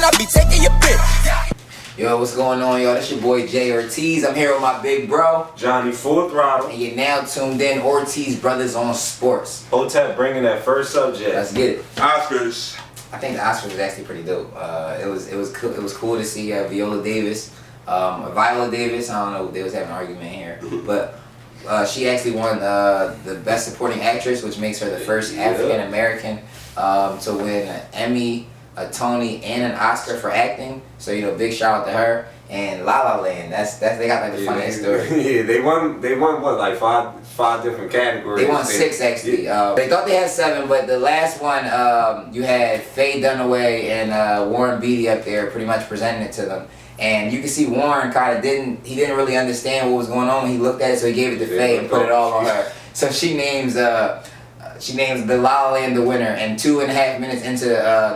I be taking your bitch. Yo, what's going on, y'all? That's your boy Jay Ortiz. I'm here with my big bro, Johnny Full Throttle. and you're now tuned in Ortiz Brothers on Sports. Hotep bringing that first subject. Let's get it. Oscars. I think the Oscars was actually pretty dope. It was cool to see Viola Davis, Viola Davis. I don't know, they was having an argument here, but she actually won the Best Supporting Actress, which makes her the first African American to win an Emmy, a Tony, and an Oscar for acting. So big shout out to her. And La La Land, they got like the funniest story. Yeah, they won what, like five different categories. They won 6 actually. They thought they had 7, but the last one you had Faye Dunaway and Warren Beatty up there pretty much presenting it to them. And you can see Warren he didn't really understand what was going on when he looked at it, so he gave it to Faye and put it all on her. So she names the La La Land the winner, and 2.5 minutes into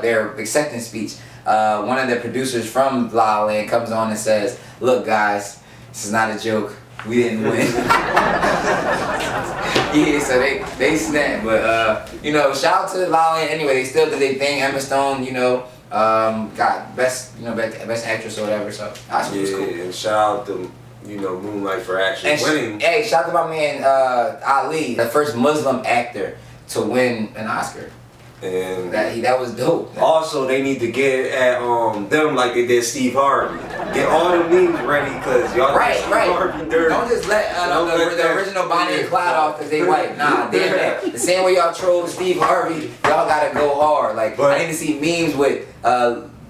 their acceptance speech, one of the producers from La La Land comes on and says, "Look guys, this is not a joke. We didn't win." Yeah, so they snapped, but shout out to La La Land anyway. They still did their thing. Emma Stone, got best actress or whatever. So that's was cool. And shout out to Moonlight for actually winning. Hey, shout out to my man Ali, the first Muslim actor to win an Oscar. And that was dope. Also, they need to get at them like they did Steve Harvey. Get all the memes ready, because y'all right. Harvey dirty. Don't just let the original Bonnie and Clyde off because they white. Nah, damn that. The same way y'all trolled Steve Harvey, y'all gotta go hard. I need to see memes with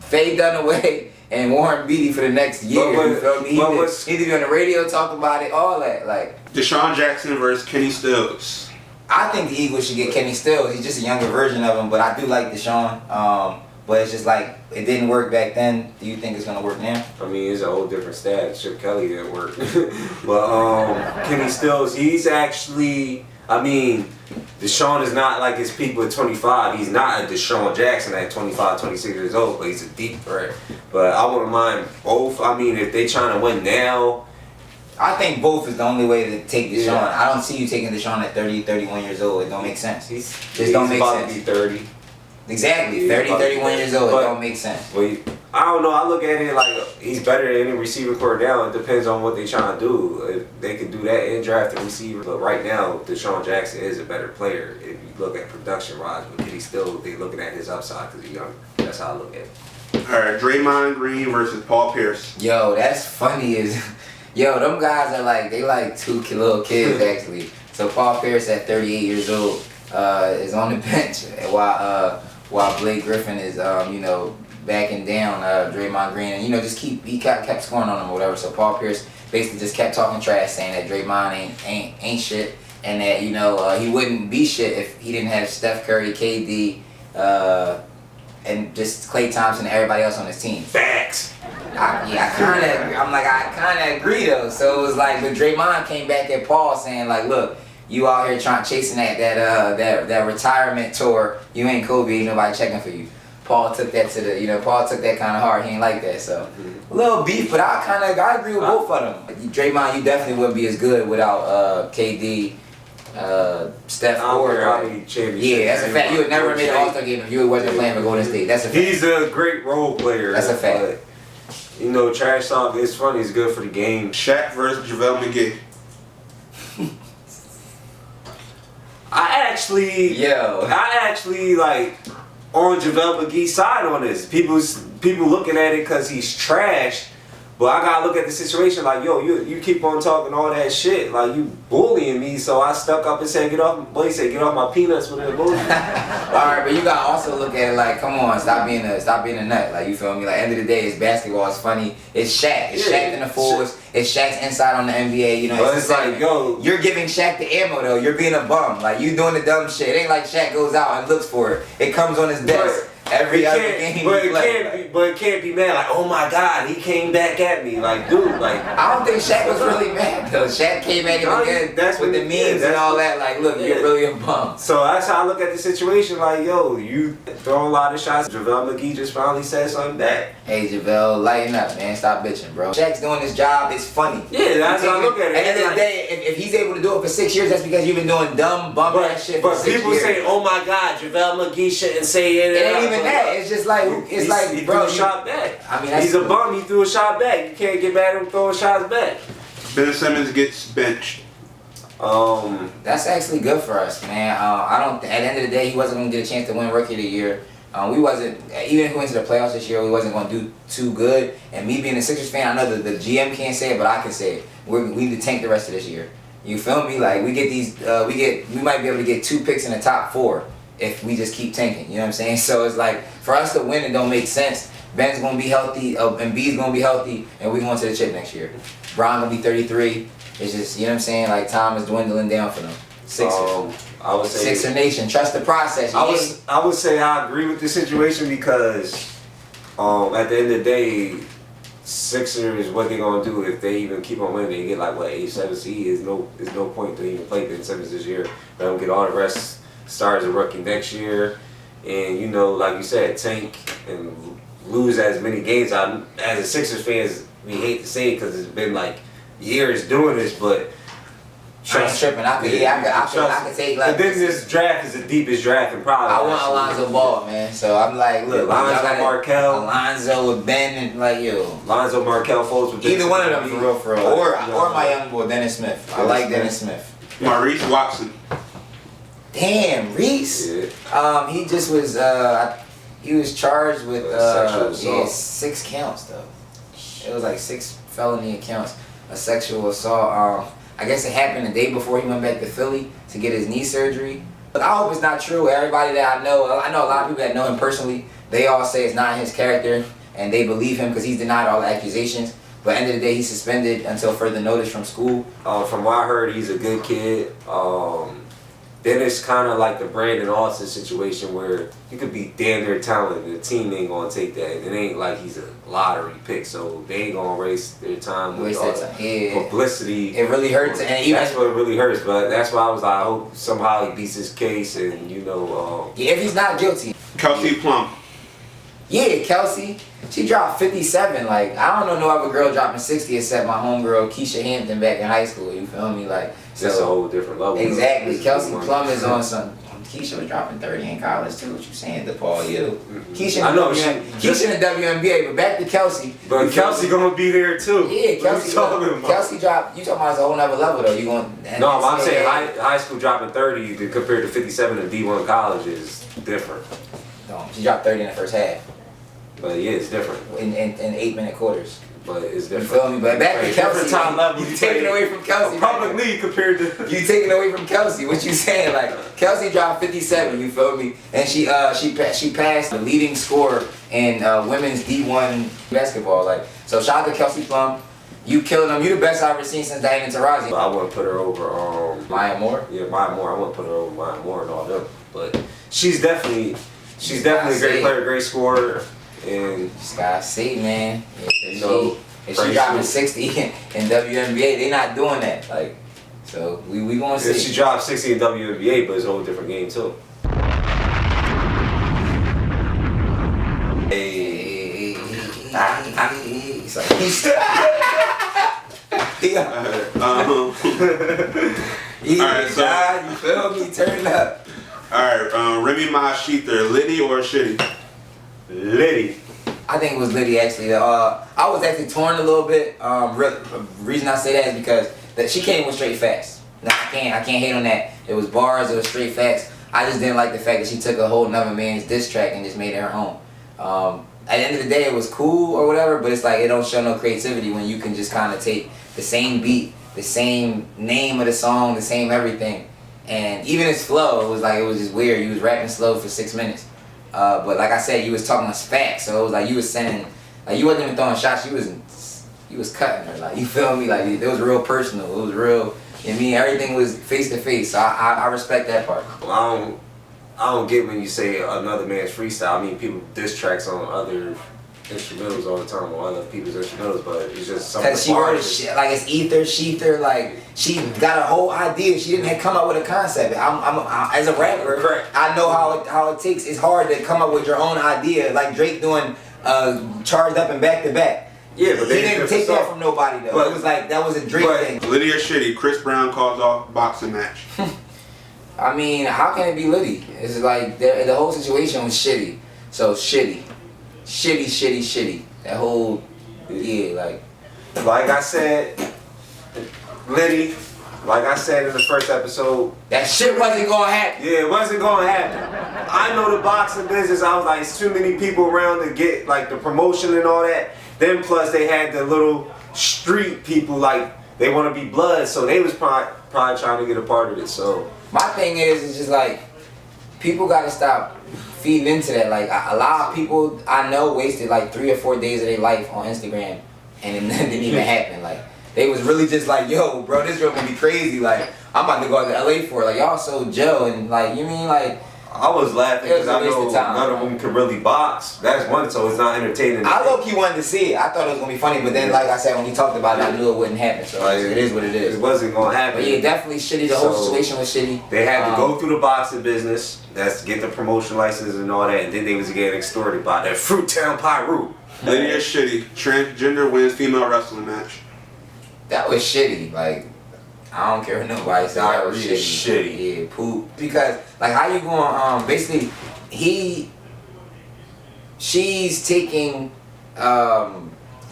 Faye Dunaway and Warren Beatty for the next year. You feel me? He need to be on the radio, talk about it, all that. Deshaun Jackson versus Kenny Stills. I think the Eagles should get Kenny Stills. He's just a younger version of him, but I do like Deshaun. But it's just like, it didn't work back then. Do you think it's gonna work now? I mean, it's a whole different stat. Chip Kelly didn't work. But Kenny Stills, he's actually, Deshaun is not like his people at 25. He's not a Deshaun Jackson at 25, 26 years old, but he's a deep threat. But I wouldn't mind both. If they trying to win now, I think both is the only way to take Deshaun. Yeah. I don't see you taking Deshaun at 30, 31 years old. It don't make sense. He's don't make about sense. To be 30. Exactly. 30, 31 years old. It don't make sense. Well, I don't know. I look at it like he's better than any receiver core now. It depends on what they trying to do. If they could do that and draft a receiver. But right now, Deshaun Jackson is a better player. If you look at production-wise, but Kenny still, they looking at his upside because he's young. That's how I look at it. All right, Draymond Green versus Paul Pierce. Yo, that's funny Yo, them guys are they like 2 little kids actually. So Paul Pierce at 38 years old is on the bench while Blake Griffin is backing down Draymond Green, and he kept scoring on him or whatever. So Paul Pierce basically just kept talking trash, saying that Draymond ain't shit, and that he wouldn't be shit if he didn't have Steph Curry, KD, and just Klay Thompson and everybody else on his team. Facts. I kind of agree though. So it was but Draymond came back at Paul saying look, you out here chasing that retirement tour. You ain't Kobe, ain't nobody checking for you. Paul took that Paul took that kind of hard. He ain't like that. So a little beef, but I agree with both of them. Draymond, you definitely wouldn't be as good without KD, Steph Curry. Yeah, that's a fact. You would never have made an All-Star game if you wasn't playing for Golden State. That's a fact. He's a great role player. That's a fact. Trash talk, it's funny, it's good for the game. Shaq versus JaVale McGee. I actually on JaVale McGee's side on this. People looking at it because he's trash. But I gotta look at the situation yo, you keep on talking all that shit, you bullying me, so I stuck up and said, get off my peanuts with that bullshit. Alright, but you gotta also look at it come on, stop being a nut, you feel me? End of the day, it's basketball, it's funny, it's Shaq, Shaq in the forwards, it's Shaq's inside on the NBA, it's yo, you're giving Shaq the ammo though, you're being a bum, you doing the dumb shit. It ain't like Shaq goes out and looks for it, it comes on his desk. Every other game it can't be mad oh my God, he came back at me, dude, I don't think Shaq was really mad though. Shaq came at him again with the memes and all that. Look, you're really a bum. So that's how I look at the situation. Yo, you throwing a lot of shots. JaVale McGee just finally said something back. Hey JaVale, lighten up, man. Stop bitching, bro. Shaq's doing his job. It's funny. Yeah, that's how I look at it. At the end of the day, if he's able to do it for 6 years, that's because you've been doing dumb, bum ass shit for 6 years. But people say, oh my God, JaVale McGee shouldn't say it. It ain't even even that. It's just like he bro, threw a shot back. I mean, that's he's a bum. He threw a shot back. You can't get mad at him throwing shots back. Ben Simmons gets benched. That's actually good for us, man. I don't. At the end of the day, he wasn't gonna get a chance to win Rookie of the Year. We wasn't, even if we went to the playoffs this year, we wasn't gonna do too good. And me being a Sixers fan, I know that the GM can't say it, but I can say it. We need to tank the rest of this year. You feel me? Like we get these, we might be able to get 2 picks in the top 4 if we just keep tanking. You know what I'm saying? So it's like for us to win, it don't make sense. Ben's gonna be healthy, and B's gonna be healthy, and we going to the chip next year. Bron gonna be 33. It's just, you know what I'm saying? Like time is dwindling down for them. Sixers. I would say Sixer Nation, trust the process. I would say I agree with this situation because at the end of the day, Sixers, what they gonna do if they even keep on winning? They get like what 8-7 seed. There's no point to even play Ben Simmons this year. Let them get all the rest stars a rookie next year, and you know, like you said, tank and lose as many games. As a Sixers fans, we hate to say it because it's been like years doing this, but. I ain't tripping. I could take like. But then this draft is the deepest draft in probably. I want Alonzo Ball, man. So I'm like, look, Alonzo Markel, Alonzo with Ben, and like yo, Alonzo Markel Fultz with either one of them for real, or my young boy Dennis Smith. I like Dennis Smith. Maurice Watson. Damn, Reese. Yeah. He just was he was charged with sexual assault. 6 counts though. It was like 6 felony counts of sexual assault. I guess it happened the day before he went back to Philly to get his knee surgery. But I hope it's not true. Everybody that I know a lot of people that know him personally, they all say it's not his character, and they believe him because he's denied all the accusations. But at the end of the day, he's suspended until further notice from school. From what I heard, he's a good kid. Then it's kind of like the Brandon Austin situation where you could be damn near talented. The team ain't gonna take that. It ain't like he's a lottery pick, so they ain't gonna waste their time with all the publicity. It really hurts, and even that's what it really hurts. But that's why I was like, I hope somehow he beats his case, and you know. Yeah, if he's not guilty. Kelsey Plum. Yeah, Kelsey. She dropped 57. Like, I don't know no other girl dropping 60 except my homegirl Keisha Hampton back in high school. You feel me? Like, so that's a whole different level. Exactly. Kelsey Plum is on some. Keisha was dropping 30 in college too. What you saying, DePaul? You. Keisha in the WNBA, but back to Kelsey. But Kelsey gonna be there too. Yeah, Kelsey. Kelsey dropped. You talking about it's a whole nother level though. You going? No, I'm saying high school dropping 30 compared to 57 in D1 college is different. No, she dropped 30 in the first half. But yeah, it's different. In 8-minute quarters. But it's different. You feel me? But back to Kelsey. Time level. You taking away from Kelsey. Public league compared to. You taking away from Kelsey. What you saying? Like, Kelsey dropped 57, you feel me? And she passed the leading scorer in women's D1 basketball. Like, so shout out to Kelsey Plum. You killing them. You the best I've ever seen since Diana Taurasi. I wouldn't put her over Maya Moore? Yeah, Maya Moore. I wouldn't put her over Maya Moore and all them. But she's definitely a great player, great scorer. And just gotta see, man. If she she dropping 60 in WNBA, they not doing that. Like, so we gonna see. She dropped 60 in WNBA, but it's a whole different game too. Hey, it's like Alright, so you feel me? Turn up. Alright, Remy Ma Sheether, Liddy or Shitty? Liddy. I think it was Liddy actually. I was actually torn a little bit. Reason I say that is because she came with straight facts. No, I can't hate on that. It was bars, it was straight facts. I just didn't like the fact that she took a whole nother man's diss track and just made it her own. At the end of the day, it was cool or whatever, but it's like it don't show no creativity when you can just kind of take the same beat, the same name of the song, the same everything, and even its flow, it was just weird. You was rapping slow for 6 minutes. But like I said, you was talking us facts, so it was like you was saying, like you wasn't even throwing shots, you was cutting her, like, you feel me, like it was real personal, it was real, you know what I mean, everything was face to face, so I respect that part. Well, I don't get when you say another man's freestyle. I mean, people diss tracks on other instrumentals all the time, or other people's instrumentals, but it's just something. Cause she wrote shit like it's ether, sheether, like she got a whole idea. She didn't come up with a concept. I'm as a rapper, I know how it takes. It's hard to come up with your own idea. Like Drake doing Charged Up and Back to Back. Yeah, but he didn't take that from nobody though. But it was like that was a Drake thing. Liddy or Shitty, Chris Brown calls off boxing match. I mean, how can it be Liddy? It's like the whole situation was shitty. So shitty. That whole, yeah, like. Like I said, Liddy, like I said in the first episode, That shit wasn't gonna happen. yeah, it wasn't gonna happen. I know the boxing business. I was like, it's too many people around to get like the promotion and all that. Then plus they had the little street people, like they want to be blood, so they was probably trying to get a part of it. So My thing is just like, people gotta stop feeding into that. Like a lot of people I know wasted like 3 or 4 days of their life on Instagram, and it didn't even happen. Like they was really just like, yo, bro, this girl gonna be crazy. Like I'm about to go out to LA for it. Like y'all so Joe, and like you mean like. I was laughing It was because a I waste know of time. none of them could really box. That's one, so it's not entertaining. I low-key wanted to see it. I thought it was gonna be funny, but then like I said, when we talked about it, I knew it wouldn't happen. So Like, it is what it is. It wasn't gonna happen. But yeah, definitely shitty. The whole So, situation was shitty. They had to go through the boxing business, that's get the promotion license and all that, and then they was getting extorted by that Fruittown Pyru. Liddy or shitty. Transgender wins female wrestling match. That was shitty. Like I don't care what nobody said. That was Diarrhea shitty. Yeah, poop. Because like how you going? Basically, she's taking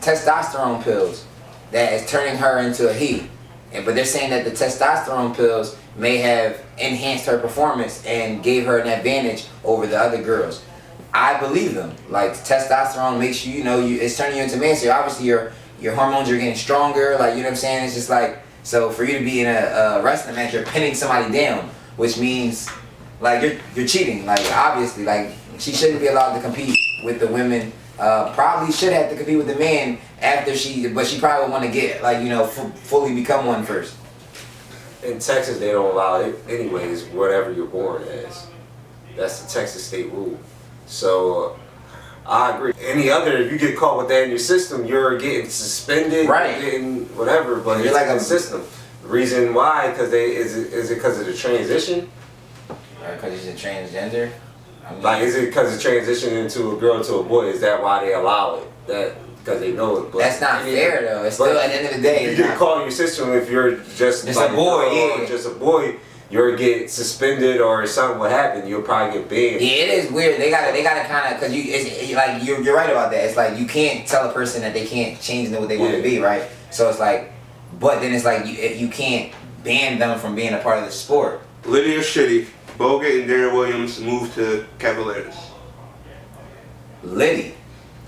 testosterone pills that is turning her into a he. But they're saying that the testosterone pills may have enhanced her performance and gave her an advantage over the other girls. I believe them. Like testosterone makes you, it's turning you into a man. So obviously your hormones are getting stronger. Like you know what I'm saying? It's just like, so for you to be in a wrestling match, you're pinning somebody down, which means like you're cheating. Like obviously, like she shouldn't be allowed to compete with the women. Probably should have to compete with the men after but she probably would want to get like fully become one first. In Texas, they don't allow it anyways, whatever you're born as. That's the Texas state rule. So I agree. Any other, if you get caught with that in your system, you're getting suspended, Right. You're getting whatever, but You're it's like like a a system. The reason why, because is it because of the transition? Because she's a transgender. I mean, Like, is it because of transition into a girl to a boy? Is that why they allow it? That because they know it. But that's not fair though. It's still at the end of the day. You it's get not- caught in your system if you're just Just like a boy, girl or yeah. just a boy. You'll get suspended or something will happen. You'll probably get banned. Yeah, it is weird. They gotta kind of, cause you're right about that. It's like you can't tell a person that they can't change into what they want to be, right? So it's like, but then it's like you can't ban them from being a part of the sport. Liddy or shitty. Bogut and Darren Williams moved to Cavaliers. Liddy,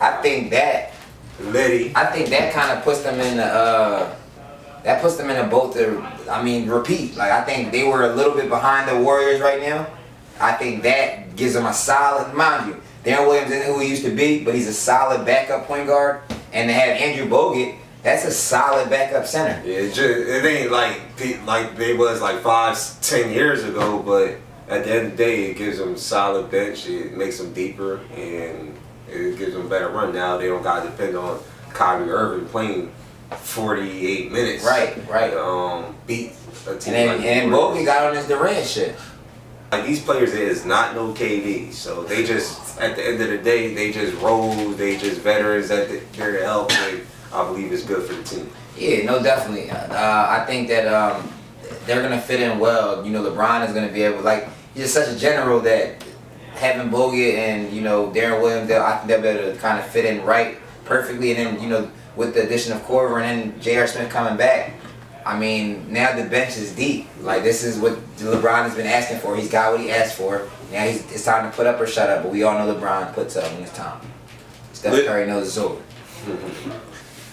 I think that kind of puts them in the boat to, repeat. Like I think they were a little bit behind the Warriors right now. I think that gives them a solid, mind you, Darren Williams isn't who he used to be, but he's a solid backup point guard. And to have Andrew Bogut, that's a solid backup center. Yeah, it ain't like they was like 5-10 years ago, but at the end of the day, it gives them solid bench. It makes them deeper, and it gives them a better run. Now they don't got to depend on Kyrie Irving playing 48 minutes. Right. Beat a team And Bogut got on his Durant shit. Like these players is not no KD, so they just at the end of the day they just roll. They just veterans that there to help. And I believe it's good for the team. Yeah, no, definitely. I think that they're gonna fit in well. LeBron is gonna be able, like, he's just such a general that having Bogut and Darren Williams, I think they'll be able to kind of fit in right perfectly. And then with the addition of Corver and then J.R. Smith coming back, now the bench is deep. Like this is what LeBron has been asking for. He's got what he asked for. Now it's time to put up or shut up. But we all know LeBron puts up when it's time. Steph Curry knows it's over.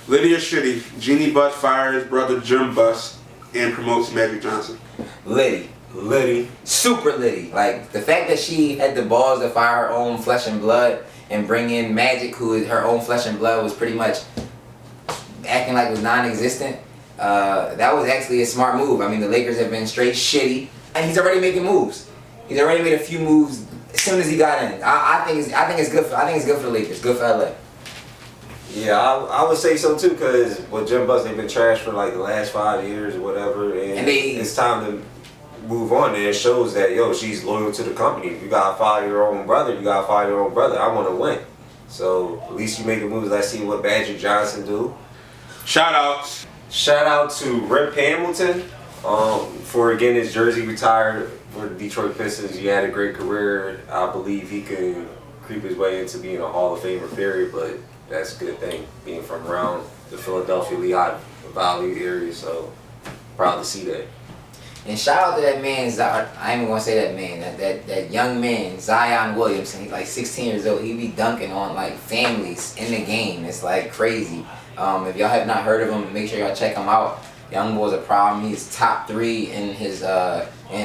Liddy or shitty. Jeannie Buss fires brother Jim Buss and promotes Magic Johnson. Liddy. Super Liddy. Like the fact that she had the balls to fire her own flesh and blood and bring in Magic, who her own flesh and blood was pretty much acting like it was non-existent. That was actually a smart move. The Lakers have been straight shitty, and he's already making moves. He's already made a few moves as soon as he got in. I think it's good for the Lakers. Good for LA. Yeah, I would say so too, because with Jim Buss, they've been trashed for like the last 5 years or whatever, and it's time to move on. And it shows that she's loyal to the company. If you gotta follow your own brother, you gotta follow your own brother. I want to win, so at least you make the moves. Let's see what Magic Johnson do. Shout out to Rip Hamilton for getting his jersey retired for the Detroit Pistons. He had a great career. I believe he can creep his way into being a Hall of Famer, period, but that's a good thing, being from around the Philadelphia Lehigh Valley area, so proud to see that. And shout out to that man, I ain't even gonna say that man, that young man, Zion Williamson. He's like 16 years old. He be dunking on like families in the game. It's like crazy. If y'all have not heard of him, make sure y'all check him out. Young boy's a problem. He's top 3 in his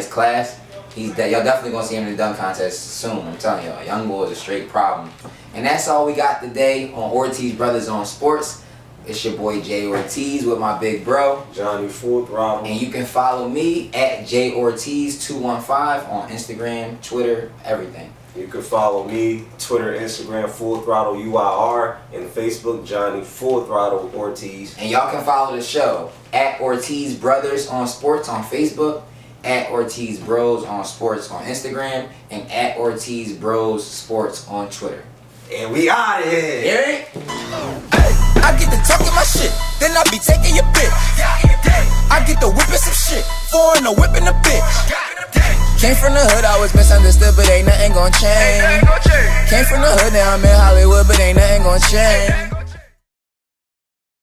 class. Y'all definitely gonna see him in the dunk contest soon. I'm telling y'all, young boy is a straight problem. And that's all we got today on Ortiz Brothers on Sports. It's your boy Jay Ortiz with my big bro Johnny Full Throttle. And you can follow me at Jay Ortiz 215 on Instagram, Twitter, everything. You can follow me, Twitter, Instagram, Full Throttle UIR, and Facebook, Johnny Full Throttle Ortiz. And y'all can follow the show at Ortiz Brothers on Sports on Facebook, at Ortiz Bros on Sports on Instagram, and at Ortiz Bros Sports on Twitter. And we out of here. Hear it? I get to talking my shit, then I be taking your bitch. I get to whipping some shit, foreign or whipping a bitch. Came from the hood, I was misunderstood, but ain't nothing gon' change. Came from the hood, now I'm in Hollywood, but ain't nothing gon' change.